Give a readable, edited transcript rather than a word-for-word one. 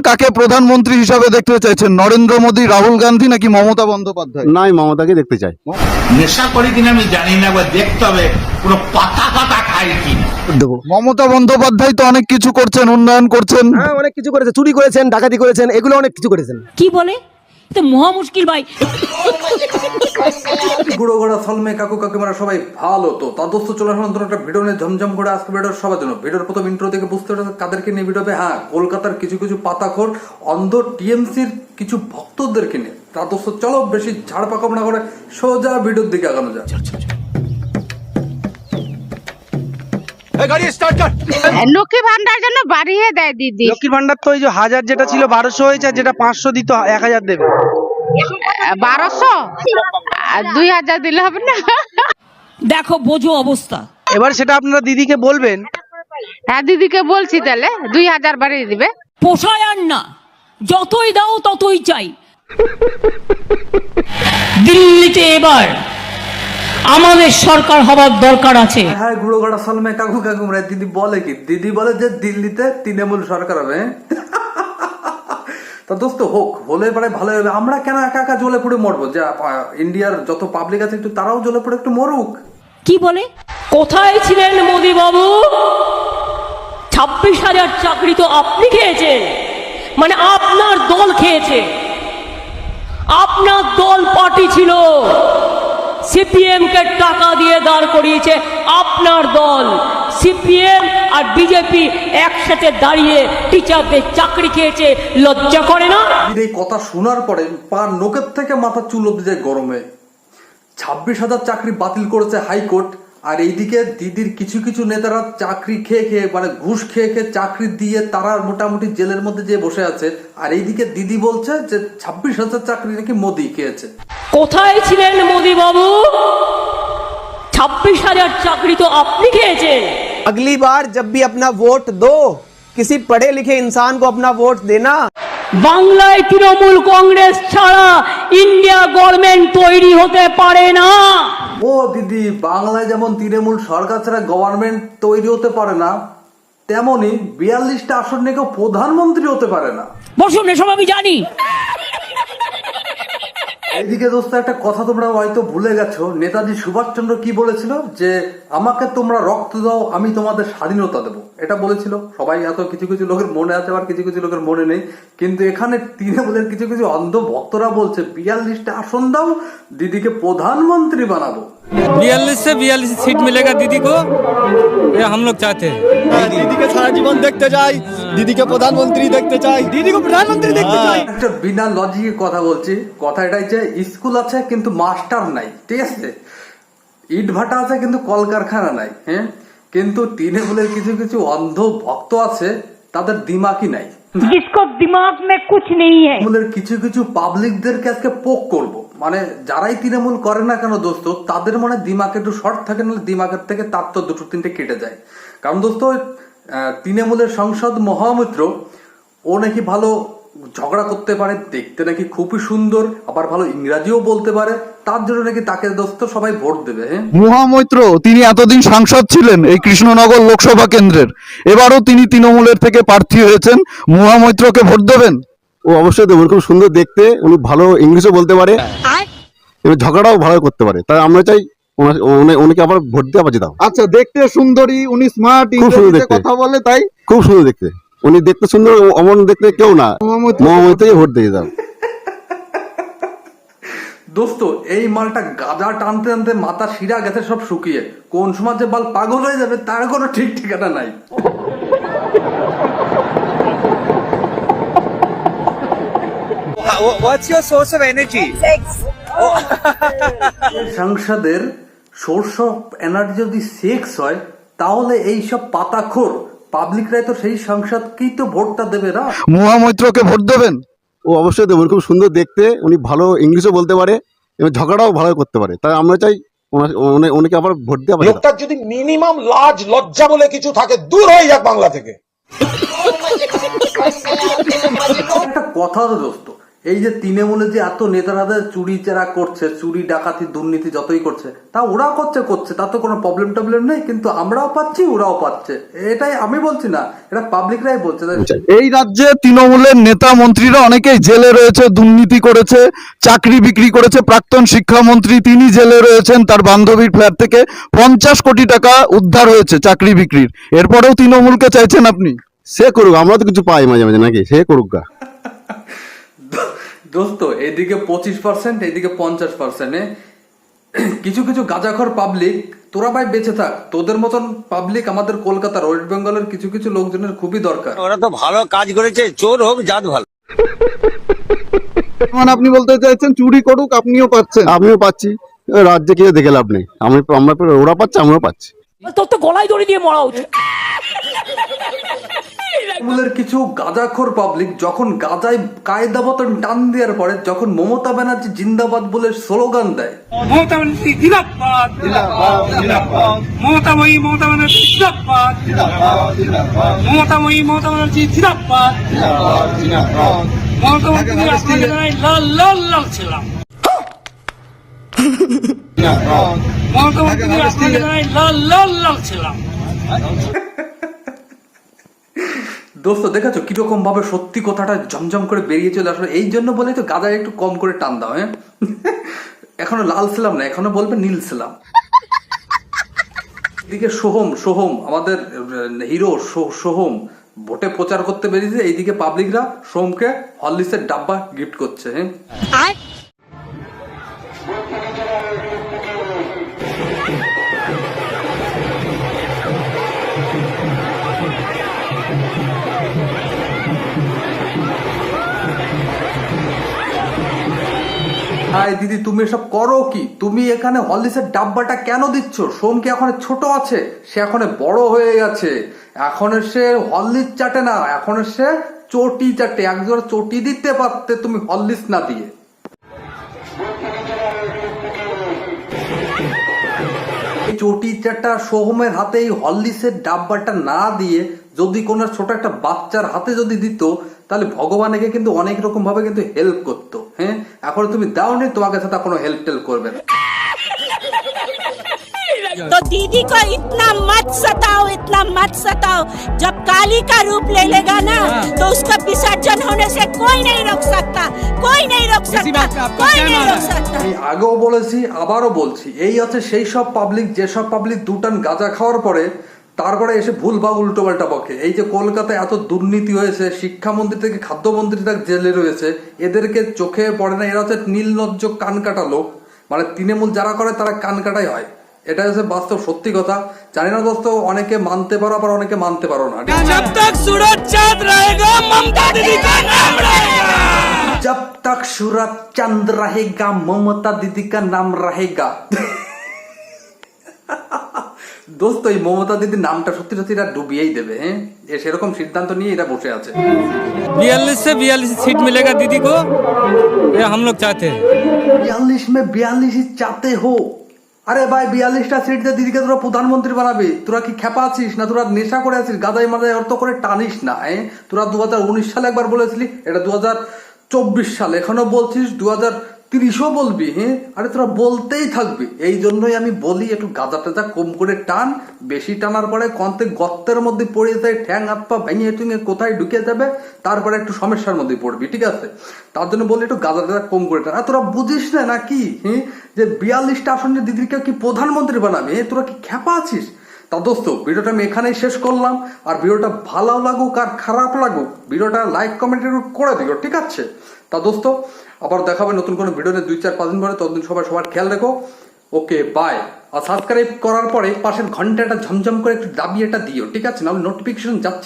কাকে প্রধানমন্ত্রী হিসাবে দেখতে চাইছেন, নরেন্দ্র মোদী, রাহুল গান্ধী নাকি মমতা বন্দ্যোপাধ্যায়? না, আমি মমতাকে দেখতে চাই। নেশা করি কিনা আমি জানি না, এবার দেখতে হবে কোনো পাতা পাতা খাই কিনা। মমতা বন্দ্যোপাধ্যায় তো অনেক কিছু করছেন, উন্নয়ন করছেন। হ্যাঁ, অনেক কিছু করেছে, চুরি করেছেন, ডাকাতি করেছেন, এগুলো অনেক কিছু করেছেন। কি বলে? তো মহা মুশকিল ভাই। গুড়ো ঘোড়া সলমে কাকু কাকিমারা সবাই ভালো তো তা দোস্ত চলে আসলাম নতুন একটা ভিডিও নিয়ে ঝমঝম করে আজকে ভিডিওর সবার জন্য। ভিডিওর প্রথম ইন্ট্রো থেকে বুঝতে পারছে কাদেরকে নিয়ে ভিডিও হবে। হ্যাঁ, কলকাতার কিছু কিছু পাতাখোর অন্ধ টিএমসির কিছু ভক্তদেরকে নিয়ে। তা দোস্ত চলো বেশি ঝাড় পাকড় না করে সোজা ভিডিওর দিকে আগানো যায়। লক্ষ্মী ভান্ডার জন্য বাড়িয়ে দেয় দিদি। লক্ষ্মীর ভান্ডার তো এই যে 1000 যেটা ছিল 1200 হয়েছে, আর যেটা 500 দিত 1000 দেবে। 1200 আর 2000 দিলে হবে না? দেখো বোঝো অবস্থা। এবার সেটা আপনারা দিদিকে বলবেন। হ্যাঁ, দিদিকে বলছি, তাহলে 2000 বাড়িয়ে দিবে। পোষায় আর না, যতই দাও ততই চাই। দিল্লিতে এবার আমাদের সরকার হবার দরকার আছে। হ্যাঁ, গুড়ো ঘোড়া সলমে কাকু কাকিমারা দিদি বলে কি? দিদি বলে যে দিল্লিতে তৃণমূল সরকার হবে। তা দোস্ত হোক, হলে পরে ভালো হবে। আমরা কেন একা একা জ্বলে পুড়ে মরবো? যে ইন্ডিয়ার যত পাবলিক আছে একটু তারাও জ্বলে পুড়ে একটু মরুক। কি বলে? কোথায় ছিলেন মোদি বাবু? 26,000 চাকরি তো আপনি খেয়েছেন, মানে আপনার দল খেয়েছে। আপনার দল পার্টি ছিল, সিপিএম কে টাকা দিয়ে দাঁড় করিয়েছে আপনার দল। সিপিএম আর বিজেপি একসাথে দাঁড়িয়ে টিচারদের চাকরি খেয়েছে, লজ্জা করে না? এই কথা শোনার পরে পার নোকের থেকে মাথা চুল অব্দি যায় গরমে। 26,000 চাকরি বাতিল করেছে হাইকোর্ট, আর এইদিকে দিদির কিছু কিছু নেতারা চাকরি খেয়ে খেয়ে মানে ঘুষ খেয়ে খেয়ে চাকরি দিয়ে তারা মোটামুটি জেলের মধ্যে যে বসে আছে। আর এইদিকে দিদি বলছে যে 26,000 চাকরি নাকি মোদি খেয়েছে। কোথায় ছিলেন মোদি বাবু? 26,000 চাকরি তো আপনি খেয়েছেন। अगली बार जब भी अपना वोट दो, किसी पढ़े लिखे इंसान को अपना वोट देना। বাংলায় তৃণমূল কংগ্রেস ছাড়া ইন্ডিয়া গভর্নমেন্ট তৈরি হতে পারে না। ও দিদি, বাংলায় যেমন তৃণমূল সরকার ছাড়া গভর্নমেন্ট তৈরি হতে পারে না, তেমনি 42টা আসন নিয়ে কেউ প্রধানমন্ত্রী হতে পারে না। বসুন, এসব আমি জানি। এইদিকে দোস্ত একটা কথা তোমরা হয়তো ভুলে গেছো, নেতাজি সুভাষচন্দ্র কি বলেছিল? যে আমাকে তোমরা রক্ত দাও, আমি তোমাদের স্বাধীনতা দেবো, এটা বলেছিল। সবাই এত কিছু কিছু লোকের মনে আছে, আবার কিছু কিছু লোকের মনে নেই। কিন্তু এখানে তৃণমূলের কিছু কিছু অন্ধ ভক্তরা বলছে 42টা আসন দাও, দিদিকে প্রধানমন্ত্রী বানাবো। 42 से 42 सीट मिलेगा दीदी को, ये हम लोग चाहते हैं। দিদিকে সারা জীবন দেখতে চাই, দিদিকে প্রধানমন্ত্রী দেখতে চাই, দিদিকে প্রধানমন্ত্রী দেখতে চাই। একটা বিনা লজিকে কথা বলছি। কথা এটাই যে স্কুল আছে কিন্তু মাস্টার নাই, ঠিক আছে? ইট ভাটা আছে কিন্তু কলকারখানা নাই। হ্যাঁ, কিন্তু তৃণমূলের কিছু কিছু অন্ধ ভক্ত আছে, তাদের দিমাগই নাই। जिसको दिमाग में कुछ नहीं है। তৃণমূলের কিছু কিছু পাবলিকদেরকে আজকে পোক করব, মানে যারাই তৃণমূল করে না কেন দোস্ত, তাদের মনে দিমাগে একটু শর্ট থাকে, নাহলে দিমাগের থেকে তার তো দুটো তিনটে কেটে যায়। কারণ দোস্ত তৃণমূলের সংসদ মহামিত্র, ও নাকি ভালো ঝগড়া করতে পারে, দেখতে নাকি খুবই সুন্দর, আবার ভালো ইংরাজিও বলতে পারে। তার জন্য নাকি তাকে দোস্ত সবাই ভোট দেবে। হ্যাঁ, মহামৈত্র তিনি এতদিন সাংসদ ছিলেন এই কৃষ্ণনগর লোকসভা কেন্দ্রের, এবারও তিনি তৃণমূলের থেকে প্রার্থী হয়েছেন। মহামৈত্রকে ভোট দেবেন? ও অবশ্যই দেবো, খুব সুন্দর দেখতে, উনি ভালো ইংলিশও বলতে পারে, এবং ঝগড়াও ভালো করতে পারে। তাই আমরা চাই উনিকে আবার ভোট দিয়ে আবার যেতাম। আচ্ছা, দেখতে সুন্দরী, উনি স্মার্ট, খুব সুন্দর ইংরেজিতে দেখতে। কথা বলে, তাই খুব সুন্দর দেখতে, উনি দেখতে সুন্দর, অমন দেখতে কেউ না। মহামৈত্রকে ভোট দিয়ে দাও। দোস্ত এই মালটা গাঁজা টানতে টানতে মাথা শিরা গেছে সব শুকিয়ে, কোন সময় যে বাল পাগল হয়ে যাবে তার কোনো ঠিক ঠিকানা নাই। What's your source of energy? সংসদের সোর্স অফ এনার্জি যদি সেক্স হয়, তাহলে এই সব পাতাখোর পাবলিকরাই তো সেই সংসদকেই তো ভোটটা দেবে না। মহামৈত্রকে ভোট দেবেন? ও অবশ্যই দেবো, খুব সুন্দর দেখতে, উনি ভালো ইংলিশও বলতে পারে, এবং ঝগড়াও ভালো করতে পারে। তাই আমরা চাই উনিকে আবার ভোট দিয়ে আবার যেতাম। লোকটার যদি মিনিমাম লাজ লজ্জা বলে কিছু থাকে, দূর হয়ে যাক বাংলা থেকে। একটা কথা তো দোস্ত, এই যে তৃণমূলে যে এত নেতারাদের চুরি চেরা করছে, চুরি ডাকাতি দুর্নীতি যতই করছে, তা ওরাও করছে, তা তো কোনো প্রবলেম নেই, কিন্তু আমরাও পাচ্ছি ওরাও পাচ্ছে। এটাই আমি বলছি না, এটা পাবলিকরাই বলছে। এই রাজ্যে তৃণমূলের নেতা মন্ত্রীরা অনেকেই জেলে রয়েছে, দুর্নীতি করেছে, চাকরি বিক্রি করেছে। প্রাক্তন শিক্ষামন্ত্রী তিনি জেলে রয়েছেন, তার বান্ধবীর ফ্ল্যাট থেকে 50 কোটি টাকা উদ্ধার হয়েছে চাকরি বিক্রির। এরপরেও তৃণমূলকে চাইছেন আপনি? সে করুক, আমরা তো কিছু পাই মাঝে মাঝে, নাকি? সে করুক গা। দোস্ত, এইদিকে 25%, এইদিকে 50%। কিছু কিছু গাঁজাখোর পাবলিক, তোরা ভাই বেঁচে থাক। তোদের মতন পাবলিক আমাদের কলকাতার, ওয়েস্ট বেঙ্গলের কিছু কিছু লোকজনের খুবই দরকার। ওরা তো ভালো কাজ করেছে, চোর হোক জাত ভালো। মানে আপনি বলতে চাইছেন চুরি করুক, আপনিও পাচ্ছেন? আমিও পাচ্ছি, রাজ্যে কি দেখে লাভ নেই। ওরা পাচ্ছে, আমরাও পাচ্ছি। তোর তো গলায় দড়ি দিয়ে মরা উচিত। তৃণমূলের কিছু গাঁজাখোর পাবলিক যখন গাঁজায় কায়দা মতন টান দেওয়ার পরে, যখন মমতা ব্যানার্জি জিন্দাবাদ বলে স্লোগান দেয়, ममता बनर्जी जिंदाबाद ममता वही ममता बनर्जी जिंदाबाद ममता वही ममता बनर्जी जिंदाबाद ममता बनर्जी रास्ते में लाल लाल लाल ছিলাম মমতা बनर्जी रास्ते में लाल लाल लाल ছিলাম। দোস্ত দেখেছো কিরকম ভাবে সত্যি কথাটা জমজম করে বেরিয়ে চলে আসলে। এই জন্য বলে তো গাঁজায় একটু কম করে টান দাও। হ্যাঁ, এখনো লাল ছিলাম না, এখনো বলবে নীল ছিলাম। এদিকে সোহম আমাদের হিরো সোহম ভোটে প্রচার করতে বেরিয়েছে, এইদিকে পাবলিকরা সোহমকে হরলিক্সের ডাব্বা গিফট করছে। হ্যাঁ, দিদি তুমি এসব করো কি? তুমি এখানে হরলিক্সের ডাব্বাটা কেন দিচ্ছ? সোম কি এখন ছোট আছে? সে এখন বড় হয়ে গেছে। এখন সে হরলিক্স চাটে না, এখন সে চটি চাটে। একজোড়া চটি দিতে পারতে তুমি হরলিক্স না দিয়ে। এই চটি চাটা সোহমের হাতে এই হরলিক্সের ডাব্বাটা না দিয়ে যদি কোনো ছোট একটা বাচ্চার হাতে যদি দিত, তাহলে ভগবান একে কিন্তু অনেক রকম ভাবে কিন্তু হেল্প করতো। হ্যাঁ, এখন তুমি দাওনি, তোমাকে সাথে কোনো হেল্প টেল্প করবে না। तो दीदी को इतना मत सताओ। जब काली का रूप ले लेगा ना, तो उसका विसर्जन होने से कोई नहीं रोक सकता। আমি আগেও বলেছি, আবারও বলছি, এই আছে সেই সব পাবলিক, যেসব পাবলিক দুটান গাঁজা খাওয়ার পরে তারপরে এসে ভুল বা উল্টো পাল্টা বকে। এই যে কলকাতায় এত দুর্নীতি হয়েছে, শিক্ষামন্ত্রী থেকে খাদ্যমন্ত্রী তাক জেলে রয়েছে, এদেরকে চোখে পড়ে না। এরা হচ্ছে নীলনজ্জ কান কাটা লোক। মানে তৃণমূল যারা করে তারা কান কাটাই হয়। এটা হচ্ছে বাস্তব সত্যি কথা। জানি না দোস্ত, অনেকে মানতে পারো, আবার অনেকে মানতে পারো না। जब तक सूरज चांद रहेगा ममता दीदी का नाम रहेगा। जब तक सूरज चांद रहेगा ममता दीदी का नाम रहेगा। দোস্ত, এই মমতা দিদির নামটা সত্যি সত্যি এরা ডুবিয়েই দেবে। হ্যাঁ, সেরকম সিদ্ধান্ত নিয়ে এরা বসে আছে। 42 से 42 सीट मिलेगा दीदी को, ये हम लोग चाहते हैं। 42 में 42 ही चाहते हो? আরে ভাই, 42টা সিট দিয়ে দিদিকে তোরা প্রধানমন্ত্রী বানাবি? তোরা কি খেপা আছিস না? তোরা নেশা করে আছিস? গাদাই মাদাই অর্থ করে টানিস না। তোরা 2019 সালে একবার বলেছিলি, এটা 2024 সাল, এখনো বলছিস 2030ও বলবি। হ্যাঁ, আরে তোরা বলতেই থাকবি। এই জন্যই আমি বলি একটু গাঁজা টাজা কম করে টান। বেশি টানার পরে কন্তে গর্তের মধ্যে পড়ে যায়, ঠ্যাং হাত পা ভেঙে টুঙে কোথায় ঢুকে যাবে, তারপরে একটু সমস্যার মধ্যে পড়বি। ঠিক আছে, তার জন্য বলি একটু গাঁজা টাজা কম করে টান। আর তোরা বুঝিস না নাকি? হ্যাঁ, যে 42টা আসনে দিদিকে কি প্রধানমন্ত্রী বানাবে? তোরা কি খেপা আছিস? তা দোস্ত, ভিডিওটা আমি এখানেই শেষ করলাম। আর ভিডিওটা ভালো লাগুক আর খারাপ লাগুক, ভিডিওটা লাইক কমেন্ট করে দিও। ঠিক আছে, তা দোস্ত, আবার দেখাবে নতুন কোনো ভিডিও নিয়ে 2-4-5 দিন পরে। ততদিন সবার খেয়াল রেখো। ওকে, বাই। আর সাবস্ক্রাইব করার পরে পাশের ঘন্টাটা ঝমঝম করে একটু দাবিয়েটা দিও। ঠিক আছে, নাহলে নোটিফিকেশন যাচ্ছে না।